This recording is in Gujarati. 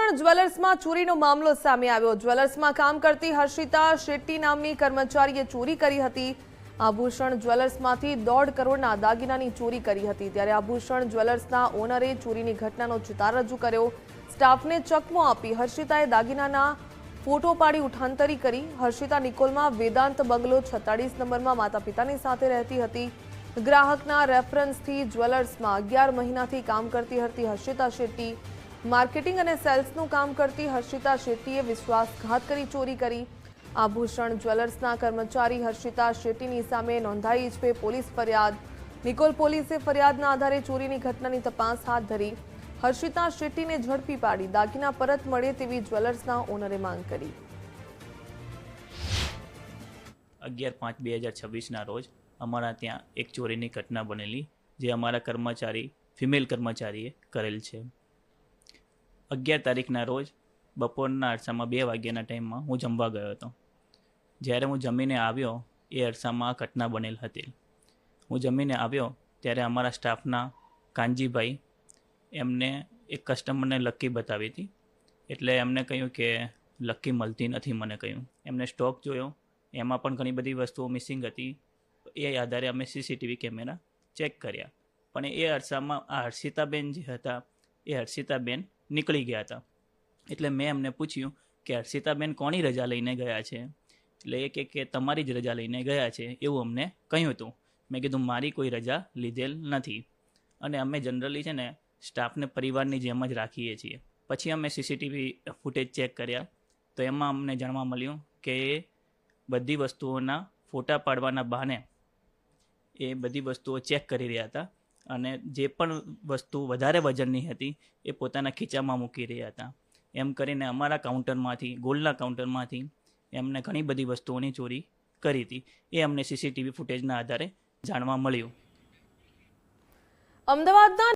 આભૂષણ જ્વેલર્સમાં ચોરીનો મામલો સામે આવ્યો। જ્વેલર્સમાં કામ કરતી હર્ષિતા શેટ્ટી નામની કર્મચારીએ ચોરી કરી હતી। આભૂષણ જ્વેલર્સમાંથી 1.5 કરોડના દાગીનાની ચોરી કરી હતી। ત્યારે આભૂષણ જ્વેલર્સના ઓનરે ચોરીની ઘટનાનો ચિતાર રજૂ કર્યો। સ્ટાફને ચકમો આપી હર્ષિતાએ દાગીનાના ફોટો પાડી ઉઠાંતરી કરી। હર્ષિતા નિકોલમાં વેદાંત બંગલો 46 નંબરમાં માતા પિતાની સાથે રહેતી હતી। ગ્રાહકના રેફરન્સથી જ્વેલર્સમાં 11 મહિનાથી કામ કરતી હતી હર્ષિતા શેટ્ટી। માર્કેટિંગ અને સેલ્સનું કામ કરતી હર્ષિતા શેટ્ટીએ વિશ્વાસઘાત કરી ચોરી કરી। આભૂષણ જ્વેલર્સના કર્મચારી હર્ષિતા શેટ્ટીની સામે નોંધાઈ છે પોલીસ ફરિયાદ। નિકોલ પોલીસે ફરિયાદના આધારે ચોરીની ઘટનાની તપાસ હાથ ધરી। હર્ષિતા શેટ્ટીને ઝડપી પાડી દાગીના પરત મળે તેવી જ્વેલર્સના ઓનરે માંગ કરી। 11/5/2026 રોજ અમારા ત્યાં એક ચોરીની ઘટના બનેલી, જે અમારા કર્મચારી ફિમેલ કર્મચારીએ કરેલ છે। 11 તારીખના રોજ બપોરના અરસામાં 2 વાગ્યાના ટાઈમમાં હું જમવા ગયો હતો। જ્યારે હું જમીને આવ્યો એ અરસામાં આ ઘટના બનેલ હતી। હું જમીને આવ્યો ત્યારે અમારા સ્ટાફના કાનજીભાઈ એમને એક કસ્ટમરને લકી બતાવી હતી, એટલે એમને કહ્યું કે લકી મળતી નથી। મને કહ્યું, એમને સ્ટોક જોયો, એમાં પણ ઘણી બધી વસ્તુઓ મિસિંગ હતી। એ આધારે અમે સીસીટીવી કેમેરા ચેક કર્યા, પણ એ અરસામાં આ હર્ષિતાબેન જે હતા એ હર્ષિતાબેન નીકળી ગયા હતા। એટલે મેં એમને પૂછ્યું કે હર્ષિતાબેન કોની રજા લઈને ગયા છે? એટલે એ કે તમારી જ રજા લઈને ગયા છે એવું અમને કહ્યું હતું। મેં કીધું મારી કોઈ રજા લીધેલ નથી, અને અમે જનરલી છે ને સ્ટાફને પરિવારની જેમ જ રાખીએ છીએ। પછી અમે સીસીટીવી ફૂટેજ ચેક કર્યા તો એમાં અમને જાણવા મળ્યું કે બધી વસ્તુઓના ફોટા પાડવાના બહાને એ બધી વસ્તુઓ ચેક કરી રહ્યા હતા, અને જે પણ વસ્તુ વધારે વજનની હતી એ પોતાના ખીચામાં મૂકી રહ્યા હતા। એમ કરીને અમારા કાઉન્ટરમાંથી, ગોલ્ડના કાઉન્ટરમાંથી એમને ઘણી બધી વસ્તુઓની ચોરી કરી હતી। એ અમને સીસીટીવી ફૂટેજના આધારે જાણવા મળ્યું। અમદાવાદના